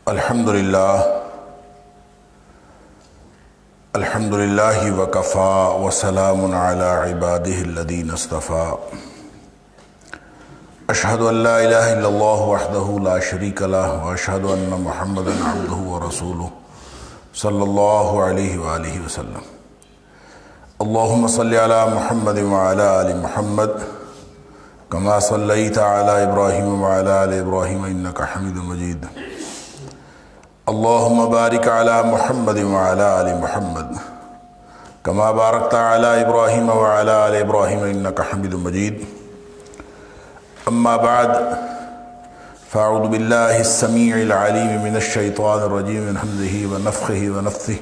الحمدللہ وکفا وسلام علی عبادہ الذین اصطفیٰ اشہد ان لا الہ الا اللہ وحدہ لا شریک لہ واشہد ان محمدا عبدہ ورسولہ صلی اللہ علیہ وآلہ وسلم اللہم صلی علی محمد وعلی آل محمد کما صلیت علی ابراہیم وعلی آل ابراہیم انک حمید مجید اللہم بارک علی محمد وعلی آل محمد کما بارکت علی ابراہیم وعلی آل ابراہیم انک حمید مجید اما بعد فاعوذ باللہ السمیع العلیم من الشیطان الرجیم من حمزہ ونفخہ ونفثہ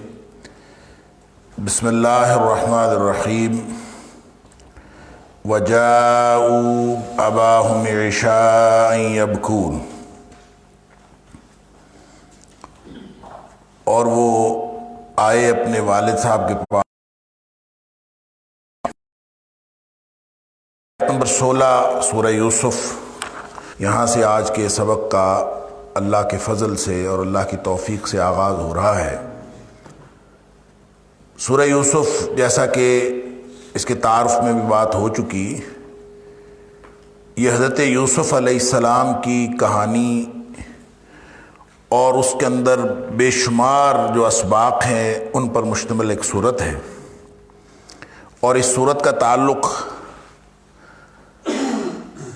بسم اللہ الرحمن الرحیم وجاءوا اباہم عشاء یبکون، اور وہ آئے اپنے والد صاحب کے پاس۔ نمبر 16 سورہ یوسف، یہاں سے آج کے سبق کا اللہ کے فضل سے اور اللہ کی توفیق سے آغاز ہو رہا ہے۔ سورہ یوسف، جیسا کہ اس کے تعارف میں بھی بات ہو چکی، یہ حضرت یوسف علیہ السلام کی کہانی اور اس کے اندر بے شمار جو اسباق ہیں ان پر مشتمل ایک سورت ہے، اور اس سورت کا تعلق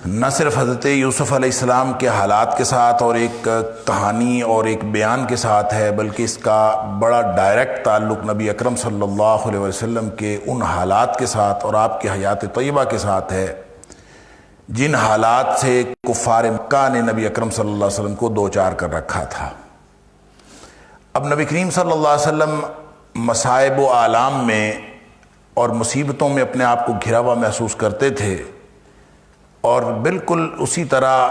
نہ صرف حضرت یوسف علیہ السلام کے حالات کے ساتھ اور ایک کہانی اور ایک بیان کے ساتھ ہے، بلکہ اس کا بڑا ڈائریکٹ تعلق نبی اکرم صلی اللہ علیہ وسلم کے ان حالات کے ساتھ اور آپ کی حیات طیبہ کے ساتھ ہے جن حالات سے کفار مکہ نے نبی اکرم صلی اللہ علیہ وسلم کو دوچار کر رکھا تھا۔ اب نبی کریم صلی اللہ علیہ وسلم مصائب و آلام میں اور مصیبتوں میں اپنے آپ کو گھرا ہوا محسوس کرتے تھے، اور بالکل اسی طرح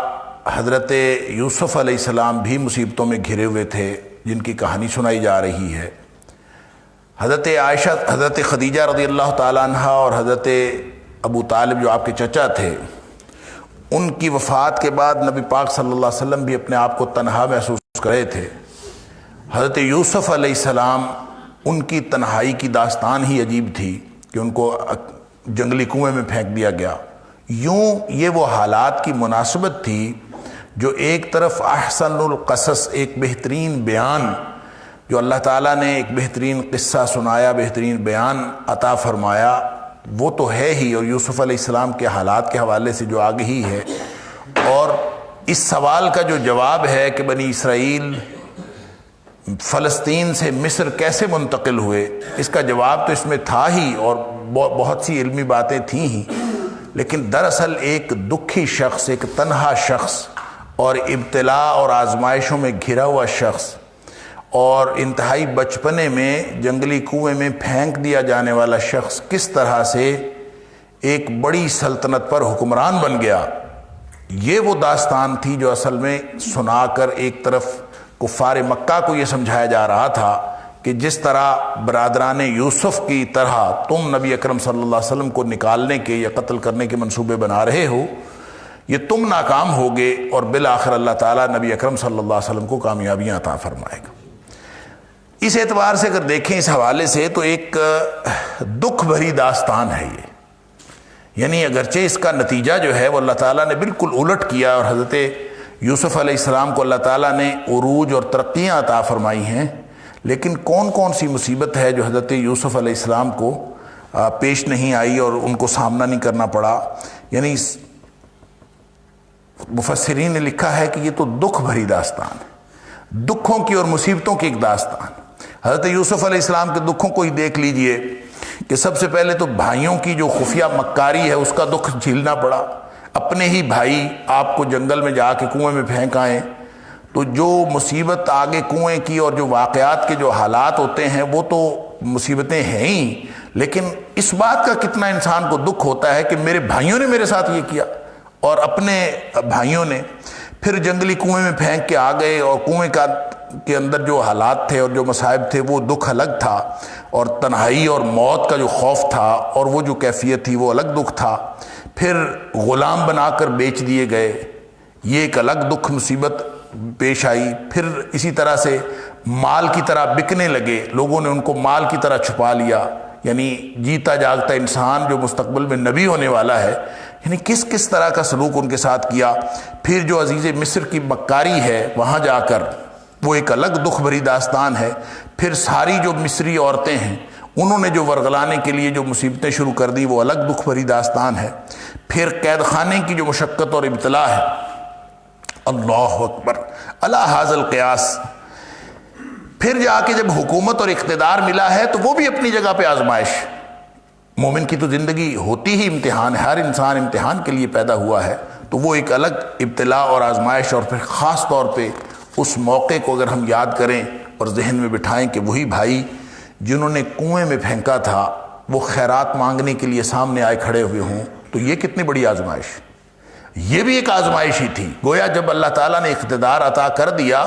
حضرت یوسف علیہ السلام بھی مصیبتوں میں گھرے ہوئے تھے جن کی کہانی سنائی جا رہی ہے۔ حضرت عائشہ، حضرت خدیجہ رضی اللہ تعالیٰ عنہ اور حضرت ابو طالب جو آپ کے چچا تھے، ان کی وفات کے بعد نبی پاک صلی اللہ علیہ وسلم بھی اپنے آپ کو تنہا محسوس کر رہے تھے۔ حضرت یوسف علیہ السلام، ان کی تنہائی کی داستان ہی عجیب تھی کہ ان کو جنگلی کنویں میں پھینک دیا گیا۔ یوں یہ وہ حالات کی مناسبت تھی جو ایک طرف احسن القصص، ایک بہترین بیان جو اللہ تعالیٰ نے ایک بہترین قصہ سنایا، بہترین بیان عطا فرمایا، وہ تو ہے ہی، اور یوسف علیہ السلام کے حالات کے حوالے سے جو آگے ہی ہے، اور اس سوال کا جو جواب ہے کہ بنی اسرائیل فلسطین سے مصر کیسے منتقل ہوئے، اس کا جواب تو اس میں تھا ہی، اور بہت سی علمی باتیں تھیں ہی، لیکن دراصل ایک دکھی شخص، ایک تنہا شخص اور ابتلا اور آزمائشوں میں گھرا ہوا شخص اور انتہائی بچپنے میں جنگلی کنویں میں پھینک دیا جانے والا شخص کس طرح سے ایک بڑی سلطنت پر حکمران بن گیا، یہ وہ داستان تھی جو اصل میں سنا کر ایک طرف کفار مکہ کو یہ سمجھایا جا رہا تھا کہ جس طرح برادران یوسف کی طرح تم نبی اکرم صلی اللہ علیہ وسلم کو نکالنے کے یا قتل کرنے کے منصوبے بنا رہے ہو، یہ تم ناکام ہوگے، اور بالآخر اللہ تعالیٰ نبی اکرم صلی اللہ علیہ وسلم کو کامیابیاں عطا فرمائے گا۔ اس اعتبار سے اگر دیکھیں اس حوالے سے تو ایک دکھ بھری داستان ہے یہ، یعنی اگرچہ اس کا نتیجہ جو ہے وہ اللہ تعالیٰ نے بالکل الٹ کیا، اور حضرت یوسف علیہ السلام کو اللہ تعالیٰ نے عروج اور ترقیاں عطا فرمائی ہیں، لیکن کون کون سی مصیبت ہے جو حضرت یوسف علیہ السلام کو پیش نہیں آئی اور ان کو سامنا نہیں کرنا پڑا؟ یعنی مفسرین نے لکھا ہے کہ یہ تو دکھ بھری داستان ہے، دکھوں کی اور مصیبتوں کی ایک داستان۔ حضرت یوسف علیہ السلام کے دکھوں کو ہی دیکھ لیجئے کہ سب سے پہلے تو بھائیوں کی جو خفیہ مکاری ہے اس کا دکھ جھیلنا پڑا، اپنے ہی بھائی آپ کو جنگل میں جا کے کنویں میں پھینک آئیں، تو جو مصیبت آگے کنویں کی اور جو واقعات کے جو حالات ہوتے ہیں وہ تو مصیبتیں ہیں ہی، لیکن اس بات کا کتنا انسان کو دکھ ہوتا ہے کہ میرے بھائیوں نے میرے ساتھ یہ کیا، اور اپنے بھائیوں نے پھر جنگلی کنویں میں پھینک کے آ گئے، اور کنویں کے اندر جو حالات تھے اور جو مصائب تھے وہ دکھ الگ تھا، اور تنہائی اور موت کا جو خوف تھا اور وہ جو کیفیت تھی وہ الگ دکھ تھا۔ پھر غلام بنا کر بیچ دیے گئے، یہ ایک الگ دکھ مصیبت پیش آئی، پھر اسی طرح سے مال کی طرح بکنے لگے، لوگوں نے ان کو مال کی طرح چھپا لیا، یعنی جیتا جاگتا انسان جو مستقبل میں نبی ہونے والا ہے، یعنی کس کس طرح کا سلوک ان کے ساتھ کیا۔ پھر جو عزیز مصر کی مکاری ہے وہاں جا کر، وہ ایک الگ دکھ بھری داستان ہے۔ پھر ساری جو مصری عورتیں ہیں انہوں نے جو ورغلانے کے لیے جو مصیبتیں شروع کر دیں وہ الگ دکھ بھری داستان ہے۔ پھر قید خانے کی جو مشقت اور ابتلا ہے، اللہ اکبر الا ھذا القیاس۔ پھر جا کے جب حکومت اور اقتدار ملا ہے تو وہ بھی اپنی جگہ پہ آزمائش۔ مومن کی تو زندگی ہوتی ہی امتحان ہے، ہر انسان امتحان کے لیے پیدا ہوا ہے، تو وہ ایک الگ ابتلا اور آزمائش۔ اور پھر خاص طور پہ اس موقع کو اگر ہم یاد کریں اور ذہن میں بٹھائیں کہ وہی بھائی جنہوں نے کنویں میں پھینکا تھا وہ خیرات مانگنے کے لیے سامنے آئے کھڑے ہوئے ہوں، تو یہ کتنی بڑی آزمائش، یہ بھی ایک آزمائش ہی تھی۔ گویا جب اللہ تعالیٰ نے اقتدار عطا کر دیا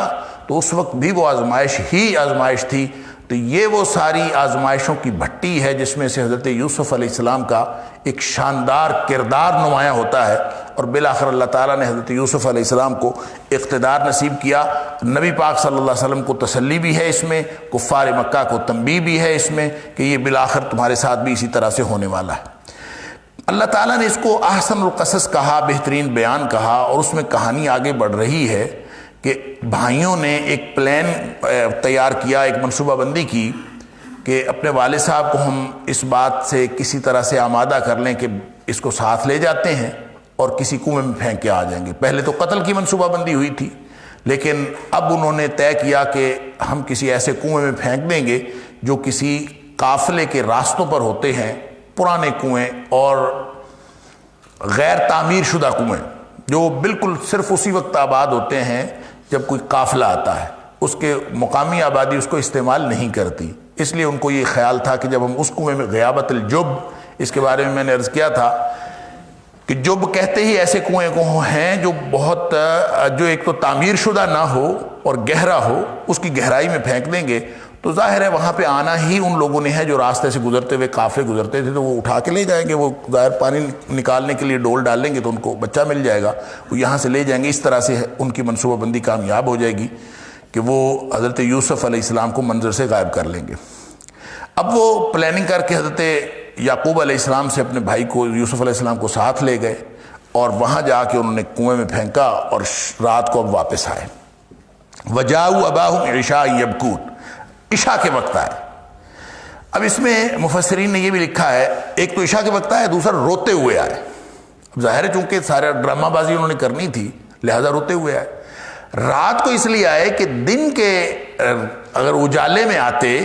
تو اس وقت بھی وہ آزمائش ہی آزمائش تھی۔ تو یہ وہ ساری آزمائشوں کی بھٹی ہے جس میں سے حضرت یوسف علیہ السلام کا ایک شاندار کردار نمایاں ہوتا ہے، اور بالآخر اللہ تعالیٰ نے حضرت یوسف علیہ السلام کو اقتدار نصیب کیا۔ نبی پاک صلی اللہ علیہ وسلم کو تسلی بھی ہے اس میں، کفار مکہ کو تنبیہ بھی ہے اس میں کہ یہ بالآخر تمہارے ساتھ بھی اسی طرح سے ہونے والا ہے۔ اللہ تعالیٰ نے اس کو احسن القصص کہا، بہترین بیان کہا، اور اس میں کہانی آگے بڑھ رہی ہے کہ بھائیوں نے ایک پلان تیار کیا، ایک منصوبہ بندی کی کہ اپنے والد صاحب کو ہم اس بات سے کسی طرح سے آمادہ کر لیں کہ اس کو ساتھ لے جاتے ہیں اور کسی کنویں میں پھینک کے آ جائیں گے۔ پہلے تو قتل کی منصوبہ بندی ہوئی تھی، لیکن اب انہوں نے طے کیا کہ ہم کسی ایسے کنویں میں پھینک دیں گے جو کسی قافلے کے راستوں پر ہوتے ہیں، پرانے کنویں اور غیر تعمیر شدہ کنویں جو بالکل صرف اسی وقت آباد ہوتے ہیں جب کوئی قافلہ آتا ہے، اس کے مقامی آبادی اس کو استعمال نہیں کرتی۔ اس لیے ان کو یہ خیال تھا کہ جب ہم اس کنویں میں غیابت الجب، اس کے بارے میں نے عرض کیا تھا کہ جب کہتے ہی ایسے کنویں کو ہیں جو بہت جو ایک تو تعمیر شدہ نہ ہو اور گہرا ہو، اس کی گہرائی میں پھینک دیں گے تو ظاہر ہے وہاں پہ آنا ہی ان لوگوں نے ہے جو راستے سے گزرتے ہوئے قافلے گزرتے تھے، تو وہ اٹھا کے لے جائیں گے، وہ ظاہر پانی نکالنے کے لیے ڈول ڈال لیں گے تو ان کو بچہ مل جائے گا، وہ یہاں سے لے جائیں گے۔ اس طرح سے ان کی منصوبہ بندی کامیاب ہو جائے گی کہ وہ حضرت یوسف علیہ السلام کو منظر سے غائب کر لیں گے۔ اب وہ پلاننگ کر کے حضرت یعقوب علیہ السلام سے اپنے بھائی کو، یوسف علیہ السلام کو ساتھ لے گئے، اور وہاں جا کے انہوں نے کنویں میں پھینکا اور رات کو اب واپس آئے۔ وجاؤ اباہم عشاء یبکون، عشاء کے وقت آئے۔ اب اس میں مفسرین نے یہ بھی لکھا ہے، ایک تو عشاء کے وقت آئے، دوسرا روتے ہوئے آئے۔ اب ظاہر ہے چونکہ سارا ڈرامہ بازی انہوں نے کرنی تھی لہذا روتے ہوئے آئے۔ رات کو اس لیے آئے کہ دن کے اگر اجالے میں آتے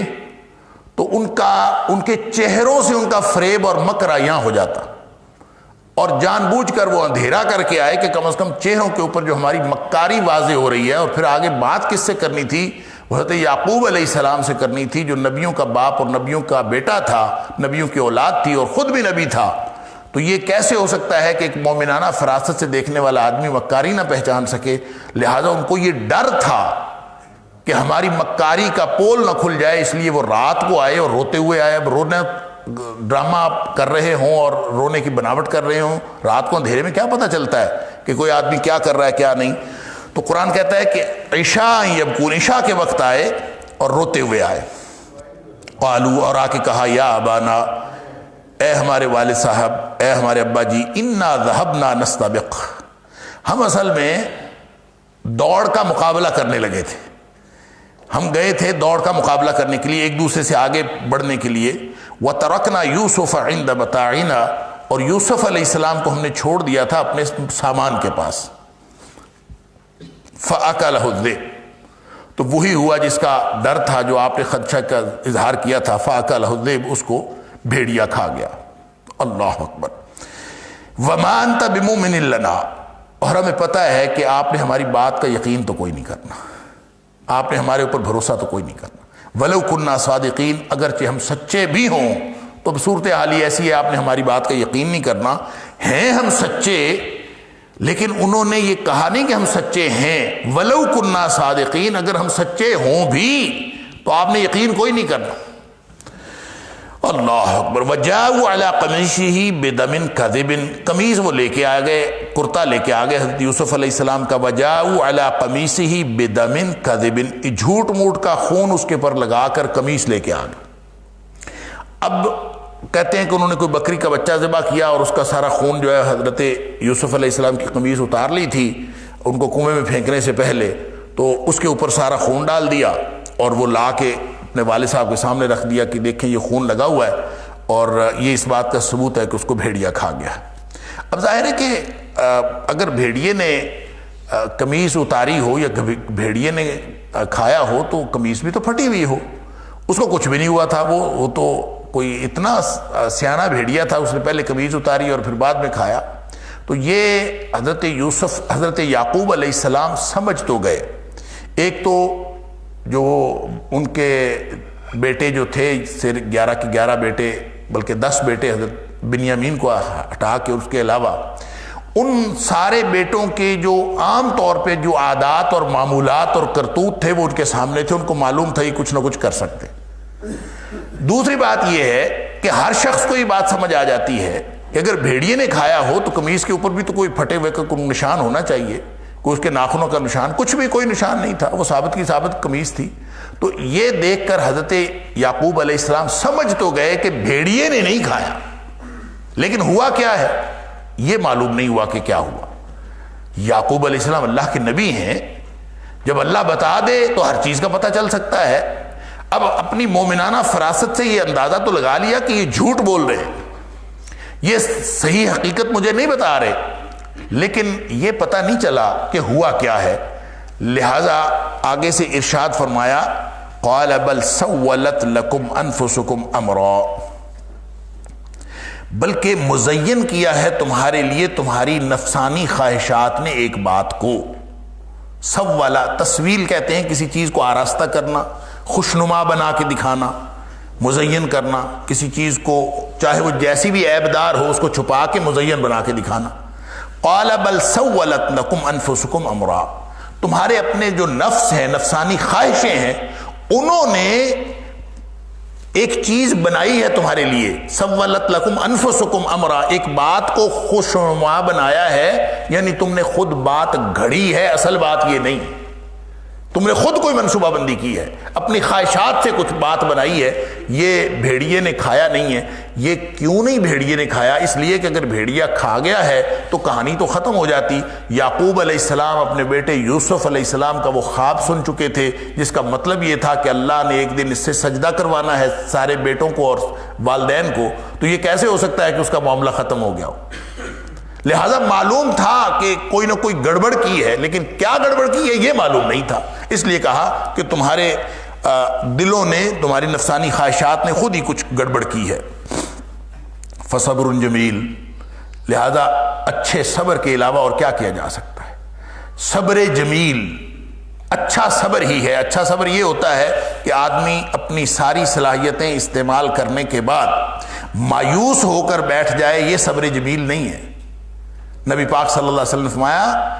تو ان کے چہروں سے ان کا فریب اور مکر عیاں ہو جاتا، اور جان بوجھ کر وہ اندھیرا کر کے آئے کہ کم از کم چہروں کے اوپر جو ہماری مکاری واضح ہو رہی ہے۔ اور پھر آگے بات کس سے کرنی تھی؟ حضرت یعقوب علیہ السلام سے کرنی تھی جو نبیوں کا باپ اور نبیوں کا بیٹا تھا، نبیوں کی اولاد تھی اور خود بھی نبی تھا۔ تو یہ کیسے ہو سکتا ہے کہ ایک مومنانہ فراست سے دیکھنے والا آدمی مکاری نہ پہچان سکے؟ لہٰذا ان کو یہ ڈر تھا کہ ہماری مکاری کا پول نہ کھل جائے، اس لیے وہ رات کو آئے اور روتے ہوئے آئے۔ اب رونا ڈرامہ آپ کر رہے ہوں اور رونے کی بناوٹ کر رہے ہوں، رات کو اندھیرے میں کیا پتہ چلتا ہے کہ کوئی آدمی کیا کر رہا ہے کیا نہیں؟ تو قرآن کہتا ہے کہ عشاء یبکون، عشاء کے وقت آئے اور روتے ہوئے آئے۔ قالوا، اور آ کے کہا، یا ابانا، اے ہمارے والد صاحب، اے ہمارے ابا جی، انا ذهبنا نستبق، ہم اصل میں دوڑ کا مقابلہ کرنے لگے تھے، ہم گئے تھے دوڑ کا مقابلہ کرنے کے لیے، ایک دوسرے سے آگے بڑھنے کے لیے۔ وَتَرَكْنَا يُوسُفَ عِنْدَ مَتَاعِنَا، اور یوسف علیہ السلام کو ہم نے چھوڑ دیا تھا اپنے سامان کے پاس۔ فَأَكَلَهُ الذِّئْبُ، تو وہی ہوا جس کا ڈر تھا، جو آپ نے خدشہ کا اظہار کیا تھا۔ فَأَكَلَهُ الذِّئْبُ، اس کو بھیڑیا کھا گیا۔ اللہ اکبر۔ وَمَا أَنْتَ بِمُؤْمِنٍ لَنَا، اور ہمیں پتہ ہے کہ آپ نے ہماری بات کا یقین تو کوئی نہیں کرنا، آپ نے ہمارے اوپر بھروسہ تو کوئی نہیں کرنا۔ وَلَوْ كُنَّا صَادِقِينَ، اگرچہ ہم سچے بھی ہوں تو صورتحال ایسی ہے آپ نے ہماری بات کا یقین نہیں کرنا۔ ہیں ہم سچے، لیکن انہوں نے یہ کہا نہیں کہ ہم سچے ہیں۔ وَلَوْ كُنَّا صَادِقِينَ، اگر ہم سچے ہوں بھی تو آپ نے یقین کوئی نہیں کرنا۔ اللہ اکبر. وجاءوا علی قمیصہ بدم کذب، قمیص وہ لے کے آ گئے، کرتا لے کے آ گئے حضرت یوسف علیہ السلام کا. وجاءوا علی قمیصہ بدم کذب، جھوٹ موٹ کا خون اس کے پر لگا کر قمیص لے کے آ گئے. اب کہتے ہیں کہ انہوں نے کوئی بکری کا بچہ ذبح کیا اور اس کا سارا خون جو ہے حضرت یوسف علیہ السلام کی قمیص اتار لی تھی ان کو کنویں میں پھینکنے سے پہلے، تو اس کے اوپر سارا خون ڈال دیا اور وہ لا کے اپنے والد صاحب کے سامنے رکھ دیا کہ دیکھیں یہ خون لگا ہوا ہے اور یہ اس بات کا ثبوت ہے کہ اس کو بھیڑیا کھا گیا. اب ظاہر ہے کہ اگر بھیڑیے نے قمیص اتاری ہو یا بھیڑیے نے کھایا ہو تو قمیص بھی تو پھٹی ہوئی ہو، اس کو کچھ بھی نہیں ہوا تھا. وہ تو کوئی اتنا سیانہ بھیڑیا تھا، اس نے پہلے قمیص اتاری اور پھر بعد میں کھایا. تو یہ حضرت یعقوب علیہ السلام سمجھ تو گئے. ایک تو جو ان کے بیٹے جو تھے 11 کے 11 بیٹے بلکہ 10 بیٹے حضرت بنیامین کو ہٹا کے اس کے علاوہ ان سارے بیٹوں کے جو عام طور پہ جو عادات اور معمولات اور کرتوت تھے وہ ان کے سامنے تھے، ان کو معلوم تھا یہ کچھ نہ کچھ کر سکتے. دوسری بات یہ ہے کہ ہر شخص کو یہ بات سمجھ آ جاتی ہے کہ اگر بھیڑیے نے کھایا ہو تو قمیص کے اوپر بھی تو کوئی پھٹے ہوئے کا کوئی نشان ہونا چاہیے، کوئی اس کے ناخنوں کا نشان، کچھ بھی کوئی نشان نہیں تھا، وہ ثابت کی ثابت قمیص تھی. تو یہ دیکھ کر حضرت یعقوب علیہ السلام سمجھ تو گئے کہ بھیڑیے نے نہیں کھایا، لیکن ہوا کیا ہے یہ معلوم نہیں ہوا کہ کیا ہوا. یعقوب علیہ السلام اللہ کے نبی ہیں، جب اللہ بتا دے تو ہر چیز کا پتہ چل سکتا ہے. اب اپنی مومنانہ فراست سے یہ اندازہ تو لگا لیا کہ یہ جھوٹ بول رہے ہیں، یہ صحیح حقیقت مجھے نہیں بتا رہے، لیکن یہ پتہ نہیں چلا کہ ہوا کیا ہے. لہذا آگے سے ارشاد فرمایا قال بل سولت لکم انفسکم امرا، بلکہ مزین کیا ہے تمہارے لیے تمہاری نفسانی خواہشات نے ایک بات کو. سولا تسویل کہتے ہیں کسی چیز کو آراستہ کرنا، خوشنما بنا کے دکھانا، مزین کرنا کسی چیز کو، چاہے وہ جیسی بھی عیب دار ہو اس کو چھپا کے مزین بنا کے دکھانا. قال بل سولت لکم انفسکم امرا، تمہارے اپنے جو نفس ہیں، نفسانی خواہشیں ہیں، انہوں نے ایک چیز بنائی ہے تمہارے لیے. سولت لکم انفسکم امرا، ایک بات کو خوشنما بنایا ہے، یعنی تم نے خود بات گھڑی ہے، اصل بات یہ نہیں، تم نے خود کوئی منصوبہ بندی کی ہے، اپنی خواہشات سے کچھ بات بنائی ہے. یہ بھیڑیے نے کھایا نہیں ہے. یہ کیوں نہیں بھیڑیے نے کھایا؟ اس لیے کہ اگر بھیڑیا کھا گیا ہے تو کہانی تو ختم ہو جاتی. یعقوب علیہ السلام اپنے بیٹے یوسف علیہ السلام کا وہ خواب سن چکے تھے جس کا مطلب یہ تھا کہ اللہ نے ایک دن اس سے سجدہ کروانا ہے سارے بیٹوں کو اور والدین کو. تو یہ کیسے ہو سکتا ہے کہ اس کا معاملہ ختم ہو گیا ہو؟ لہذا معلوم تھا کہ کوئی نہ کوئی گڑبڑ کی ہے، لیکن کیا گڑبڑ کی ہے یہ معلوم نہیں تھا. اس لیے کہا کہ تمہارے دلوں نے، تمہاری نفسانی خواہشات نے خود ہی کچھ گڑبڑ کی ہے. فصبر جمیل، لہذا اچھے صبر کے علاوہ اور کیا کیا جا سکتا ہے؟ صبر جمیل اچھا صبر ہی ہے. اچھا صبر یہ ہوتا ہے کہ آدمی اپنی ساری صلاحیتیں استعمال کرنے کے بعد مایوس ہو کر بیٹھ جائے، یہ صبر جمیل نہیں ہے. نبی پاک صلی اللہ علیہ وسلم نے فرمایا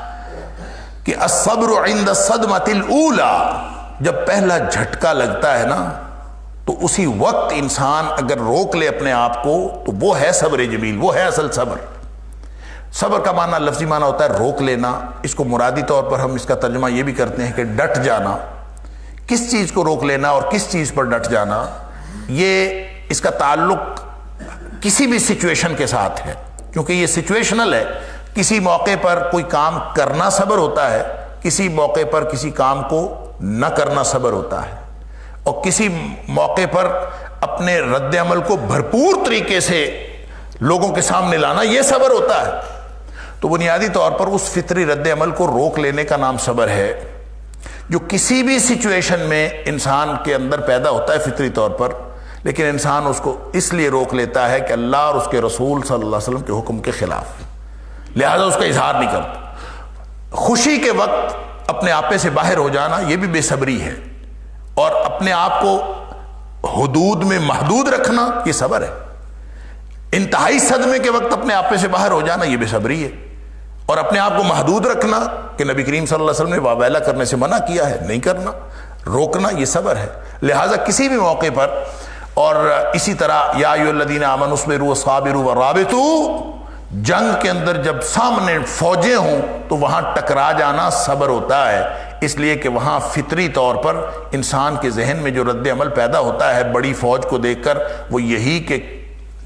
کہ الصبر عند الصدمۃ الاولی، جب پہلا جھٹکا لگتا ہے نا تو اسی وقت انسان اگر روک لے اپنے آپ کو تو وہ ہے صبر جمیل، وہ ہے اصل صبر. صبر کا معنی لفظی معنی ہوتا ہے روک لینا. اس کو مرادی طور پر ہم اس کا ترجمہ یہ بھی کرتے ہیں کہ ڈٹ جانا. کس چیز کو روک لینا اور کس چیز پر ڈٹ جانا، یہ اس کا تعلق کسی بھی سچویشن کے ساتھ ہے، کیونکہ یہ سچویشنل ہے. کسی موقع پر کوئی کام کرنا صبر ہوتا ہے، کسی موقع پر کسی کام کو نہ کرنا صبر ہوتا ہے، اور کسی موقع پر اپنے رد عمل کو بھرپور طریقے سے لوگوں کے سامنے لانا یہ صبر ہوتا ہے. تو بنیادی طور پر اس فطری رد عمل کو روک لینے کا نام صبر ہے، جو کسی بھی سچویشن میں انسان کے اندر پیدا ہوتا ہے فطری طور پر، لیکن انسان اس کو اس لیے روک لیتا ہے کہ اللہ اور اس کے رسول صلی اللہ علیہ وسلم کے حکم کے خلاف، لہذا اس کا اظہار نہیں کرتا. خوشی کے وقت اپنے آپے سے باہر ہو جانا یہ بھی بے صبری ہے، اور اپنے آپ کو حدود میں محدود رکھنا یہ صبر ہے. انتہائی صدمے کے وقت اپنے آپے سے باہر ہو جانا یہ بے صبری ہے، اور اپنے آپ کو محدود رکھنا کہ نبی کریم صلی اللہ علیہ وسلم نے واویلا کرنے سے منع کیا ہے، نہیں کرنا، روکنا یہ صبر ہے. لہٰذا کسی بھی موقع پر اور اسی طرح یا ایھا الذین آمنوا اصبروا وصابروا ورابطوا، جنگ کے اندر جب سامنے فوجیں ہوں تو وہاں ٹکرا جانا صبر ہوتا ہے، اس لیے کہ وہاں فطری طور پر انسان کے ذہن میں جو رد عمل پیدا ہوتا ہے بڑی فوج کو دیکھ کر وہ یہی کہ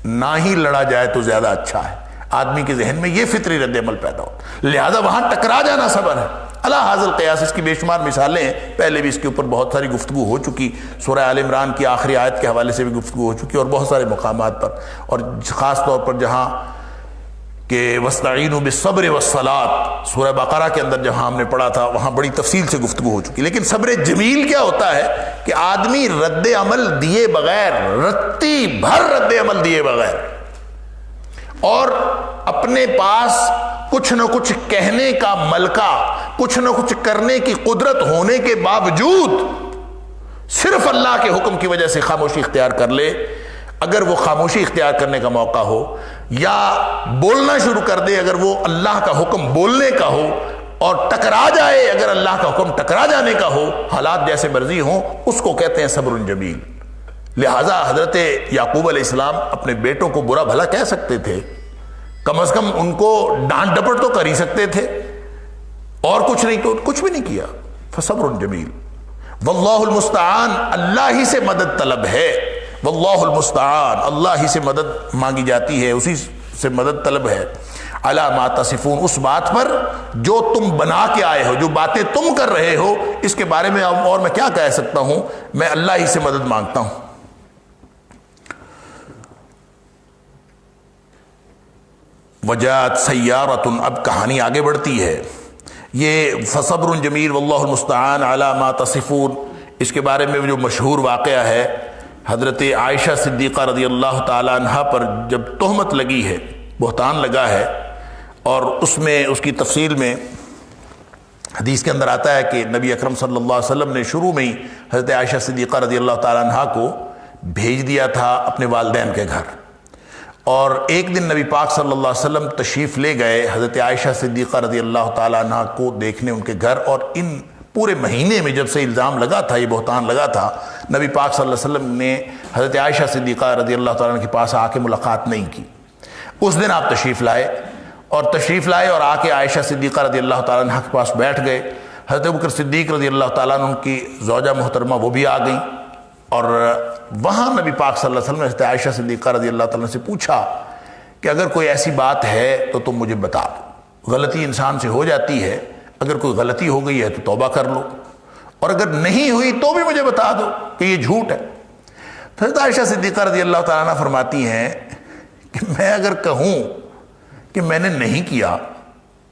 نہ ہی لڑا جائے تو زیادہ اچھا ہے، آدمی کے ذہن میں یہ فطری رد عمل پیدا ہوتا ہے، لہذا وہاں ٹکرا جانا صبر ہے۔ علی ھذا القیاس، اس کی بے شمار مثالیں ہیں، پہلے بھی اس کے اوپر بہت ساری گفتگو ہو چکی، سورہ آل عمران کی آخری آیت کے حوالے سے بھی گفتگو ہو چکی اور بہت سارے مقامات پر، اور خاص طور پر جہاں کہ وَاسْتَعِینُوا بِالصَّبْرِ وَالصَّلَاةِ سورہ بقرہ کے اندر جہاں ہم نے پڑھا تھا وہاں بڑی تفصیل سے گفتگو ہو چکی۔ لیکن صبر جمیل کیا ہوتا ہے کہ آدمی رد عمل دیے بغیر، رتی بھر رد عمل دیے بغیر، اور اپنے پاس کچھ نہ کچھ کہنے کا ملکہ، کچھ نہ کچھ کرنے کی قدرت ہونے کے باوجود صرف اللہ کے حکم کی وجہ سے خاموشی اختیار کر لے، اگر وہ خاموشی اختیار کرنے کا موقع ہو یا بولنا شروع کر دے اگر وہ اللہ کا حکم بولنے کا ہو، اور ٹکرا جائے اگر اللہ کا حکم ٹکرا جانے کا ہو، حالات جیسے مرضی ہوں، اس کو کہتے ہیں صبر جمیل۔ لہٰذا حضرت یعقوب علیہ السلام اپنے بیٹوں کو برا بھلا کہہ سکتے تھے، کم از کم ان کو ڈانٹ ڈپٹ تو کر ہی سکتے تھے، اور کچھ نہیں تو کچھ بھی نہیں کیا۔ فصبر جمیل، واللہ المستعان، اللہ ہی سے مدد طلب ہے، واللہ المستعان، اللہ ہی سے مدد مانگی جاتی ہے، اسی سے مدد طلب ہے، علی ما تصفون، اس بات پر جو تم بنا کے آئے ہو، جو باتیں تم کر رہے ہو، اس کے بارے میں اور میں کیا کہہ سکتا ہوں، میں اللہ ہی سے مدد مانگتا ہوں۔ وجاءت سیارۃ، اب کہانی آگے بڑھتی ہے، یہ فصبر جمیل واللہ المستعان علی ما تصفون، اس کے بارے میں جو مشہور واقعہ ہے، حضرت عائشہ صدیقہ رضی اللہ تعالی عنہ پر جب تہمت لگی ہے، بہتان لگا ہے، اور اس میں اس کی تفصیل میں حدیث کے اندر آتا ہے کہ نبی اکرم صلی اللہ علیہ وسلم نے شروع میں ہی حضرت عائشہ صدیقہ رضی اللہ تعالی عنہ کو بھیج دیا تھا اپنے والدین کے گھر، اور ایک دن نبی پاک صلی اللہ علیہ وسلم تشریف لے گئے حضرت عائشہ صدیقہ رضی اللہ تعالی عنہ کو دیکھنے ان کے گھر، اور ان پورے مہینے میں جب سے الزام لگا تھا، یہ بہتان لگا تھا، نبی پاک صلی اللہ علیہ وسلم نے حضرت عائشہ صدیقہ رضی اللہ تعالیٰ عنہ کے پاس آ کے ملاقات نہیں کی۔ اس دن آپ تشریف لائے اور آ کے عائشہ صدیقہ رضی اللہ تعالیٰ عنہ کے پاس بیٹھ گئے، حضرت ابوبکر صدیق رضی اللہ تعالیٰ عنہ کی زوجہ محترمہ وہ بھی آ گئیں، اور وہاں نبی پاک صلی اللہ علیہ وسلم نے حضرت عائشہ صدیقہ رضی اللہ تعالیٰ عنہ سے پوچھا کہ اگر کوئی ایسی بات ہے تو تم مجھے بتا دو، غلطی انسان سے ہو جاتی ہے، اگر کوئی غلطی ہو گئی ہے تو توبہ کر لو، اور اگر نہیں ہوئی تو بھی مجھے بتا دو کہ یہ جھوٹ ہے۔ حضرت عائشہ صدیقہ رضی اللہ تعالیٰ عنہ فرماتی ہیں کہ میں اگر کہوں کہ میں نے نہیں کیا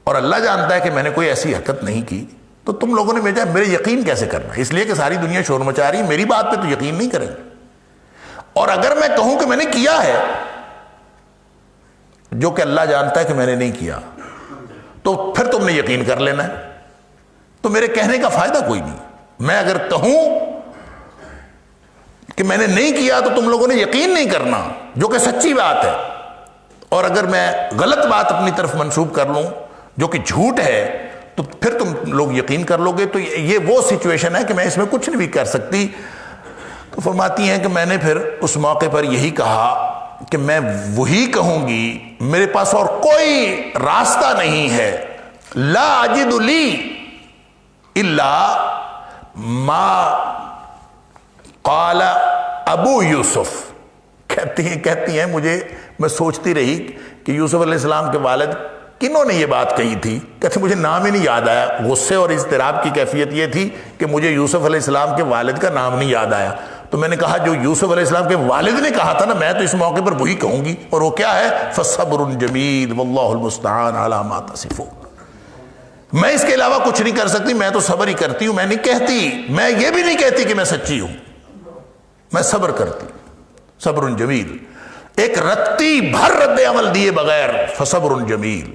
اور اللہ جانتا ہے کہ میں نے کوئی ایسی حرکت نہیں کی، تو تم لوگوں نے میرے یقین کیسے کرنا ہے؟ اس لیے کہ ساری دنیا شور مچا رہی ہے، میری بات پہ تو یقین نہیں کریں گے، اور اگر میں کہوں کہ میں نے کیا ہے جو کہ اللہ جانتا ہے کہ میں نے نہیں کیا، تو پھر تم نے یقین کر لینا ہے، تو میرے کہنے کا فائدہ کوئی نہیں۔ میں اگر کہوں کہ میں نے نہیں کیا تو تم لوگوں نے یقین نہیں کرنا، جو کہ سچی بات ہے، اور اگر میں غلط بات اپنی طرف منسوب کر لوں جو کہ جھوٹ ہے تو پھر تم لوگ یقین کر لو گے، تو یہ وہ سچویشن ہے کہ میں اس میں کچھ نہیں بھی کر سکتی۔ تو فرماتی ہیں کہ میں نے پھر اس موقع پر یہی کہا کہ میں وہی کہوں گی، میرے پاس اور کوئی راستہ نہیں ہے، لا اجد لی الا ما قال ابو یوسف، کہتی ہیں میں سوچتی رہی کہ یوسف علیہ السلام کے والد کنہوں نے یہ بات کہی تھی، کہتے مجھے نام ہی نہیں یاد آیا، غصے اور اضطراب کی کیفیت یہ تھی کہ مجھے یوسف علیہ السلام کے والد کا نام نہیں یاد آیا، تو میں نے کہا جو یوسف علیہ السلام کے والد نے کہا تھا نا، میں تو اس موقع پر وہی کہوں گی، اور وہ کیا ہے؟ فصبر جمیل واللہ المستعان علی ما تصفون، میں اس کے علاوہ کچھ نہیں کر سکتی، میں تو صبر ہی کرتی ہوں، میں نہیں کہتی، میں یہ بھی نہیں کہتی کہ میں سچی ہوں، میں صبر کرتی ہوں۔ صبر جمیل، ایک رتی بھر رد عمل دیے بغیر، فصبر جمیل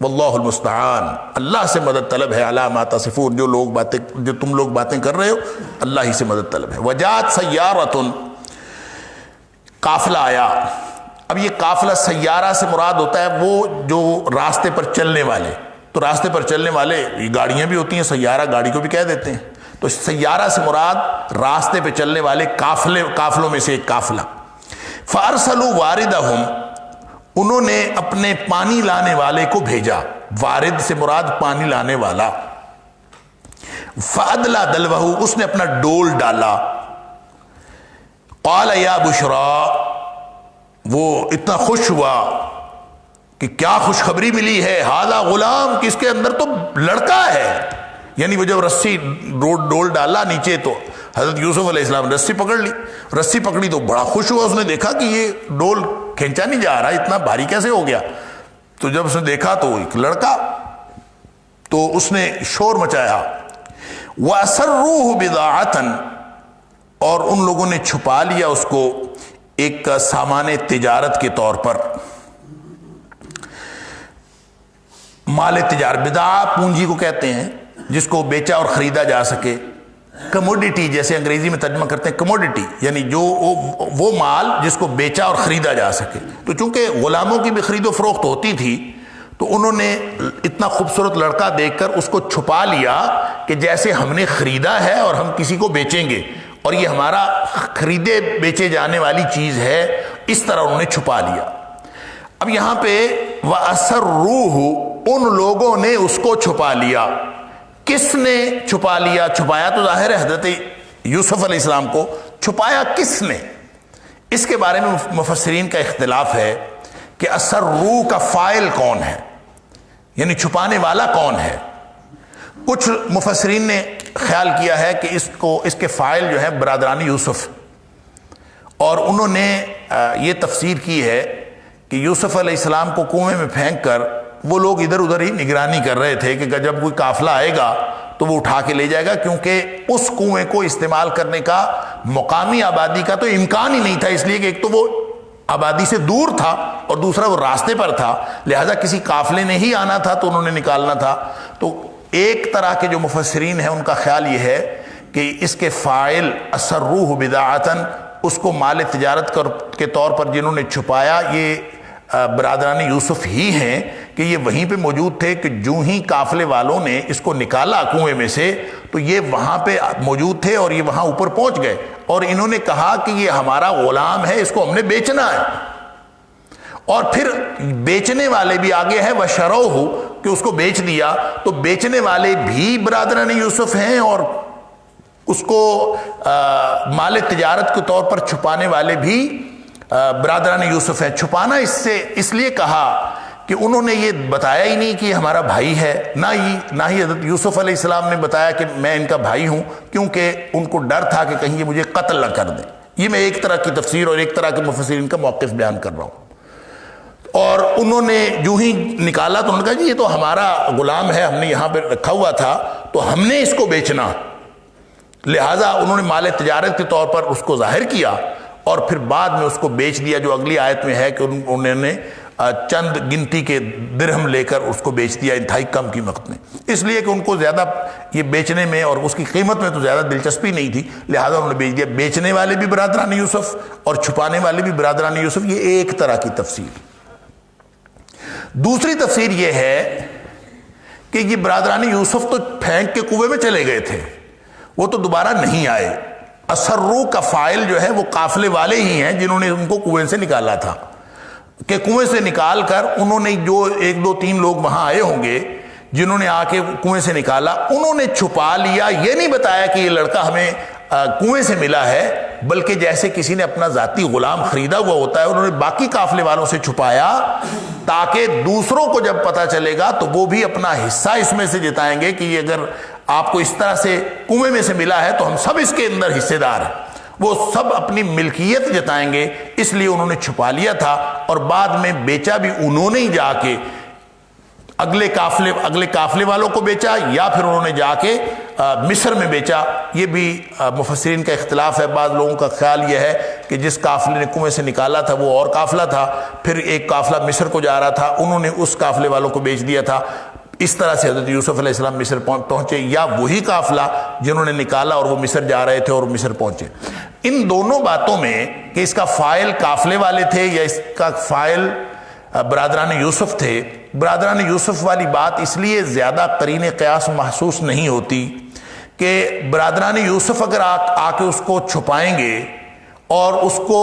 واللہ المستعان، اللہ سے مدد طلب ہے، علی ما تصفون، جو تم لوگ باتیں کر رہے ہو اللہ ہی سے مدد طلب ہے۔ وجاءت سیارۃ، قافلہ آیا۔ اب یہ قافلہ سیارہ سے مراد ہوتا ہے وہ جو راستے پر چلنے والے، تو راستے پر چلنے والے یہ گاڑیاں بھی ہوتی ہیں، سیارہ گاڑی کو بھی کہہ دیتے ہیں، تو سیارہ سے مراد راستے پہ چلنے والے قافلوں میں سے ایک قافلہ. فارسلوا واردہم، انہوں نے اپنے پانی لانے والے کو بھیجا. وارد سے مراد پانی لانے والا. فادلا دلوہ، اس نے اپنا ڈول ڈالا. قال یا بشرا، وہ اتنا خوش ہوا کہ کیا خوشخبری ملی ہے. ھذا غلام، کہ اس کے اندر تو لڑکا ہے. یعنی وہ جب رسی ڈول ڈالا نیچے تو حضرت یوسف علیہ السلام نے رسی پکڑ لی. رسی پکڑی تو بڑا خوش ہوا. اس نے دیکھا کہ یہ ڈول کھینچا نہیں جا رہا، اتنا بھاری کیسے ہو گیا. تو جب اس نے دیکھا تو ایک لڑکا، تو اس نے شور مچایا. وَأَسَرُّوهُ بِضَاعَةً، اور ان لوگوں نے چھپا لیا اس کو ایک سامان تجارت کے طور پر. مال تجارت، بضاعہ پونجی کو کہتے ہیں جس کو بیچا اور خریدا جا سکے. کموڈیٹی جیسے انگریزی میں ترجمہ کرتے ہیں کموڈیٹی، یعنی جو وہ مال جس کو بیچا اور خریدا جا سکے. تو چونکہ غلاموں کی بھی خرید و فروخت ہوتی تھی تو انہوں نے اتنا خوبصورت لڑکا دیکھ کر اس کو چھپا لیا کہ جیسے ہم نے خریدا ہے اور ہم کسی کو بیچیں گے اور یہ ہمارا خریدے بیچے جانے والی چیز ہے، اس طرح انہوں نے چھپا لیا. اب یہاں پہ وَأَسَرُّوهُ، ان لوگوں نے اس کو چھپا لیا. کس نے چھپا لیا؟ چھپایا تو ظاہر ہے حضرت یوسف علیہ السلام کو. چھپایا کس نے؟ اس کے بارے میں مفسرین کا اختلاف ہے کہ اسرو کا فاعل کون ہے، یعنی چھپانے والا کون ہے. کچھ مفسرین نے خیال کیا ہے کہ اس کے فاعل جو ہے برادران یوسف، اور انہوں نے یہ تفسیر کی ہے کہ یوسف علیہ السلام کو کنویں میں پھینک کر وہ لوگ ادھر ادھر ہی نگرانی کر رہے تھے کہ جب کوئی قافلہ آئے گا تو وہ اٹھا کے لے جائے گا، کیونکہ اس کنویں کو استعمال کرنے کا مقامی آبادی کا تو امکان ہی نہیں تھا، اس لیے کہ ایک تو وہ آبادی سے دور تھا اور دوسرا وہ راستے پر تھا، لہذا کسی قافلے نے ہی آنا تھا تو انہوں نے نکالنا تھا. تو ایک طرح کے جو مفسرین ہیں ان کا خیال یہ ہے کہ اس کے فاعل اسروہ بضاعۃ، اس کو مال تجارت کے طور پر جنہوں نے چھپایا یہ برادران یوسف ہی ہیں، کہ یہ وہیں پہ موجود تھے کہ جو ہی قافلے والوں نے اس کو نکالا کنویں میں سے تو یہ وہاں پہ موجود تھے اور یہ وہاں اوپر پہنچ گئے اور انہوں نے کہا کہ یہ ہمارا غلام ہے، اس کو ہم نے بیچنا ہے. اور پھر بیچنے والے بھی آگے ہیں وَشَرَوْهُ، کہ اس کو بیچ دیا. تو بیچنے والے بھی برادران یوسف ہیں اور اس کو مال تجارت کے طور پر چھپانے والے بھی برادران یوسف ہیں. چھپانا اس لیے کہا کہ انہوں نے یہ بتایا ہی نہیں کہ ہمارا بھائی ہے، نہ ہی حضرت یوسف علیہ السلام نے بتایا کہ میں ان کا بھائی ہوں، کیونکہ ان کو ڈر تھا کہ کہیں یہ مجھے قتل نہ کر دیں. یہ میں ایک طرح کی تفسیر اور ایک طرح کے مفسرین کا موقف بیان کر رہا ہوں. اور انہوں نے جو ہی نکالا تو انہوں نے کہا جی یہ تو ہمارا غلام ہے، ہم نے یہاں پہ رکھا ہوا تھا تو ہم نے اس کو بیچنا. لہٰذا انہوں نے مال تجارت کے طور پر اس کو ظاہر کیا اور پھر بعد میں اس کو بیچ دیا، جو اگلی آیت میں ہے کہ انہوں نے چند گنتی کے درہم لے کر اس کو بیچ دیا انتہائی کم قیمت میں، اس لیے کہ ان کو زیادہ یہ بیچنے میں اور اس کی قیمت میں تو زیادہ دلچسپی نہیں تھی، لہذا انہوں نے بیچ دیا. بیچنے والے بھی برادران یوسف اور چھپانے والے بھی برادران یوسف، یہ ایک طرح کی تفسیر. دوسری تفسیر یہ ہے کہ یہ برادران یوسف تو پھینک کے کنویں میں چلے گئے تھے، وہ تو دوبارہ نہیں آئے. اسرو کا فاعل جو ہے وہ قافلے والے ہی ہیں جنہوں نے ان کو کنویں سے نکالا تھا، کہ کنویں سے نکال کر انہوں نے جو 1 2 3 لوگ وہاں آئے ہوں گے جنہوں نے آ کے کنویں سے نکالا، انہوں نے چھپا لیا. یہ نہیں بتایا کہ یہ لڑکا ہمیں کنویں سے ملا ہے، بلکہ جیسے کسی نے اپنا ذاتی غلام خریدا ہوا ہوتا ہے انہوں نے باقی قافلے والوں سے چھپایا تاکہ دوسروں کو جب پتہ چلے گا تو وہ بھی اپنا حصہ اس میں سے جتائیں گے کہ یہ اگر آپ کو اس طرح سے کنویں میں سے ملا ہے تو ہم سب اس کے اندر حصے دار ہیں. وہ سب اپنی ملکیت جتائیں گے، اس لیے انہوں نے چھپا لیا تھا اور بعد میں بیچا بھی انہوں نے ہی جا کے اگلے قافلے والوں کو بیچا یا پھر انہوں نے جا کے مصر میں بیچا. یہ بھی مفسرین کا اختلاف ہے. بعض لوگوں کا خیال یہ ہے کہ جس قافلے نے کنویں سے نکالا تھا وہ اور قافلہ تھا، پھر ایک قافلہ مصر کو جا رہا تھا، انہوں نے اس قافلے والوں کو بیچ دیا تھا. اس طرح سے حضرت یوسف علیہ السلام مصر پہنچے، یا وہی قافلہ جنہوں نے نکالا اور وہ مصر جا رہے تھے اور مصر پہنچے. ان دونوں باتوں میں کہ اس کا فاعل قافلے والے تھے یا اس کا فاعل برادران یوسف تھے، برادران یوسف والی بات اس لیے زیادہ قرین قیاس محسوس نہیں ہوتی کہ برادران یوسف اگر آ کے اس کو چھپائیں گے اور اس کو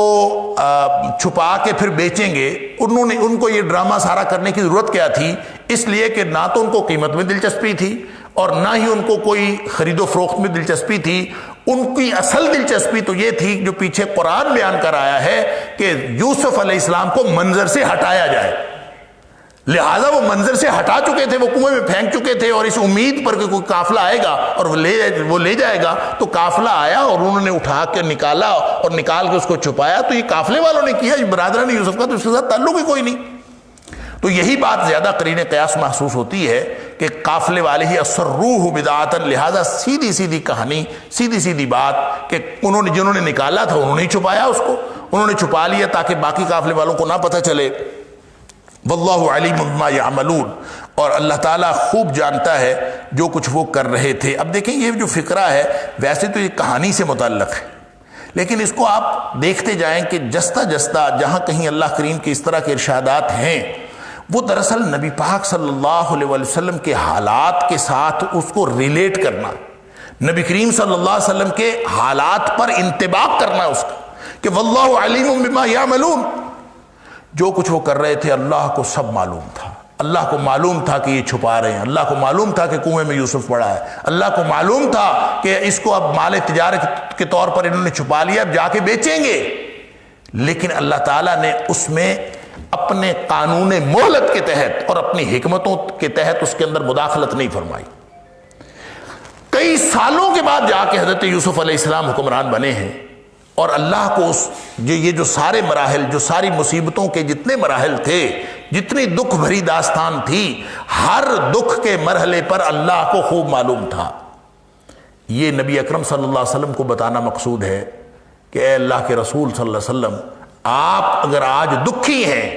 چھپا کے پھر بیچیں گے، ان کو یہ ڈرامہ سارا کرنے کی ضرورت کیا تھی؟ اس لیے کہ نہ تو ان کو قیمت میں دلچسپی تھی اور نہ ہی ان کو کوئی خرید و فروخت میں دلچسپی تھی۔ ان کی اصل دلچسپی تو یہ تھی جو پیچھے قرآن بیان کر آیا ہے کہ یوسف علیہ السلام کو منظر سے ہٹایا جائے، لہٰذا وہ منظر سے ہٹا چکے تھے، وہ کنویں میں پھینک چکے تھے، اور اس امید پر کہ کوئی قافلہ آئے گا اور وہ لے جائے گا۔ تو قافلہ آیا اور انہوں نے اٹھا کے نکالا اور نکال کے اس کو چھپایا، تو یہ قافلے والوں نے کیا، برادران یوسف کا تو اس کے ساتھ تعلق ہی کوئی نہیں۔ تو یہی بات زیادہ قرین قیاس محسوس ہوتی ہے کہ قافلے والے ہی اسروہ بدعۃ، لہذا سیدھی سیدھی کہانی، سیدھی سیدھی بات کہ جنہوں نے نکالا تھا انہوں نے چھپایا، اس کو انہوں نے چھپا لیا تاکہ باقی قافلے والوں کو نہ پتہ چلے۔ واللہ علیم بما یعملون، اور اللہ تعالیٰ خوب جانتا ہے جو کچھ وہ کر رہے تھے۔ اب دیکھیں یہ جو فقرہ ہے ویسے تو یہ کہانی سے متعلق ہے، لیکن اس کو آپ دیکھتے جائیں کہ جستہ جستہ جہاں کہیں اللہ کریم کے اس طرح کے ارشادات ہیں، وہ دراصل نبی پاک صلی اللہ علیہ وسلم کے حالات کے ساتھ اس کو ریلیٹ کرنا، نبی کریم صلی اللہ علیہ وسلم کے حالات پر انطباق کرنا اس کا، کہ واللہ علیم بما یعملون، جو کچھ وہ کر رہے تھے اللہ کو سب معلوم تھا۔ اللہ کو معلوم تھا کہ یہ چھپا رہے ہیں، اللہ کو معلوم تھا کہ کنویں میں یوسف پڑا ہے، اللہ کو معلوم تھا کہ اس کو اب مال تجارت کے طور پر انہوں نے چھپا لیا، اب جا کے بیچیں گے، لیکن اللہ تعالیٰ نے اس میں اپنے قانون مہلت کے تحت اور اپنی حکمتوں کے تحت اس کے اندر مداخلت نہیں فرمائی۔ کئی سالوں کے بعد جا کے حضرت یوسف علیہ السلام حکمران بنے ہیں، اور اللہ کو یہ جو سارے مراحل، جو ساری مصیبتوں کے جتنے مراحل تھے، جتنی دکھ بھری داستان تھی، ہر دکھ کے مرحلے پر اللہ کو خوب معلوم تھا۔ یہ نبی اکرم صلی اللہ علیہ وسلم کو بتانا مقصود ہے کہ اے اللہ کے رسول صلی اللہ علیہ وسلم، آپ اگر آج دکھی ہیں،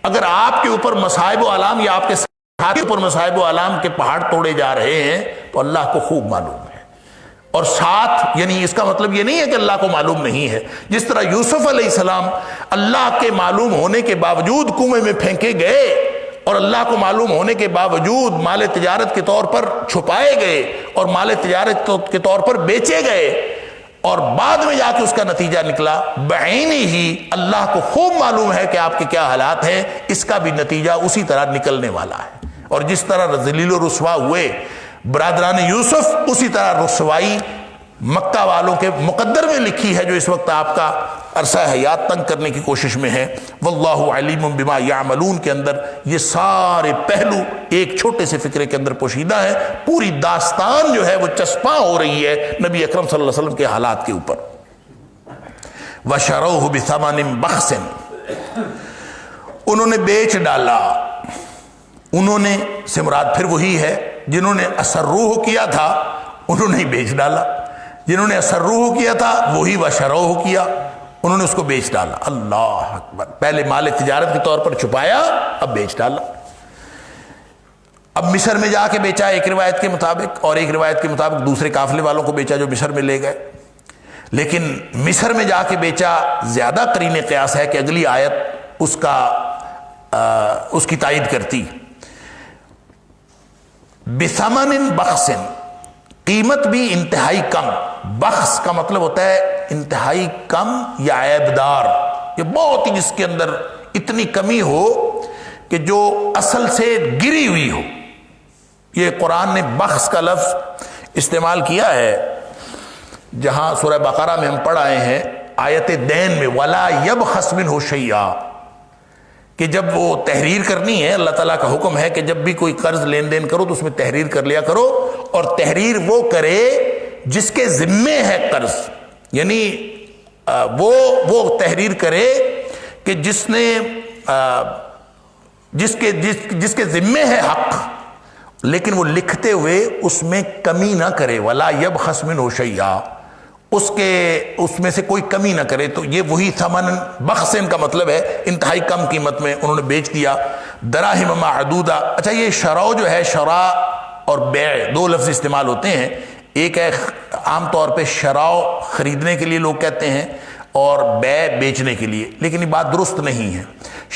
اگر آپ کے اوپر مصائب و آلام یا آپ کے ساتھ اوپر مصائب و آلام کے پہاڑ توڑے جا رہے ہیں، تو اللہ کو خوب معلوم ہے۔ اور ساتھ یعنی اس کا مطلب یہ نہیں ہے کہ اللہ کو معلوم نہیں ہے، جس طرح یوسف علیہ السلام اللہ کے معلوم ہونے کے باوجود کنویں میں پھینکے گئے اور اللہ کو معلوم ہونے کے باوجود مال تجارت کے طور پر چھپائے گئے اور مال تجارت کے طور پر بیچے گئے، اور بعد میں جا کے اس کا نتیجہ نکلا، بعینی ہی اللہ کو خوب معلوم ہے کہ آپ کے کیا حالات ہیں، اس کا بھی نتیجہ اسی طرح نکلنے والا ہے۔ اور جس طرح ذلیل و رسوا ہوئے برادران یوسف، اسی طرح رسوائی مکہ والوں کے مقدر میں لکھی ہے، جو اس وقت آپ کا عرصہ حیات تنگ کرنے کی کوشش میں ہے۔ واللہ علیم بما یعملون کے اندر یہ سارے پہلو ایک چھوٹے سے فقرے کے اندر پوشیدہ ہے، پوری داستان جو ہے وہ چسپاں ہو رہی ہے نبی اکرم صلی اللہ علیہ وسلم کے حالات کے اوپر۔ وَشَرَوْهُ بِثَمَنٍ بَخْسٍ، انہوں نے بیچ ڈالا، انہوں نے سے مراد پھر وہی ہے جنہوں نے اسروہ کیا تھا، انہوں نے بیچ ڈالا، جنہوں نے اسروہ کیا تھا وہی وشروہ کیا، انہوں نے اس کو بیچ ڈالا۔ اللہ اکبر، پہلے مال تجارت کے طور پر چھپایا، اب بیچ ڈالا۔ اب مصر میں جا کے بیچا ایک روایت کے مطابق، اور ایک روایت کے مطابق دوسرے قافلے والوں کو بیچا جو مصر میں لے گئے، لیکن مصر میں جا کے بیچا زیادہ قرین قیاس ہے کہ اگلی آیت اس کی تائید کرتی۔ بثمن بخس، قیمت بھی انتہائی کم، بخس کا مطلب ہوتا ہے انتہائی کم یا عیبدار، یہ بہت ہی جس کے اندر اتنی کمی ہو کہ جو اصل سے گری ہوئی ہو۔ یہ قرآن نے بخس کا لفظ استعمال کیا ہے جہاں سورہ بقرہ میں ہم پڑھ آئے ہیں آیت دین میں، وَلَا يَبْخَسْ مِنْهُ شَيْئًا، کہ جب وہ تحریر کرنی ہے، اللہ تعالیٰ کا حکم ہے کہ جب بھی کوئی قرض لین دین کرو تو اس میں تحریر کر لیا کرو، اور تحریر وہ کرے جس کے ذمے ہے قرض، یعنی وہ تحریر کرے کہ جس کے ذمے ہے حق، لیکن وہ لکھتے ہوئے اس میں کمی نہ کرے، وَلَا يَبْخَسْ مِنْهُ شَيْئًا، اس میں سے کوئی کمی نہ کرے۔ تو یہ وہی ثمن بخسن کا مطلب ہے انتہائی کم قیمت میں انہوں نے بیچ دیا۔ دراہم معدودہ، اچھا یہ شراء جو ہے، شراء اور بیع دو لفظ استعمال ہوتے ہیں، ایک ہے عام طور پہ شراء خریدنے کے لیے لوگ کہتے ہیں اور بیع بیچنے کے لیے، لیکن یہ بات درست نہیں ہے۔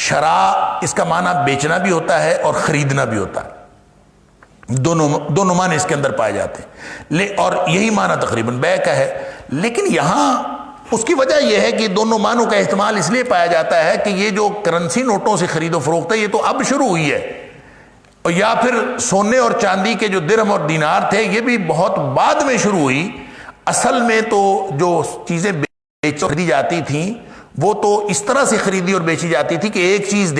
شراء اس کا معنی بیچنا بھی ہوتا ہے اور خریدنا بھی ہوتا ہے، دونوں معنی اس کے اندر پائے جاتے ہیں، اور یہی معنی تقریباً بے کا ہے۔ لیکن یہاں اس کی وجہ یہ ہے کہ دونوں معنوں کا احتمال اس لیے پایا جاتا ہے کہ یہ جو کرنسی نوٹوں سے خرید و فروخت ہے یہ تو اب شروع ہوئی ہے، یا پھر سونے اور چاندی کے جو درہم اور دینار تھے یہ بھی بہت بعد میں شروع ہوئی۔ اصل میں تو جو چیزیں خریدی جاتی تھیں وہ تو اس طرح سے خریدی اور بیچی جاتی تھی کہ ایک چیز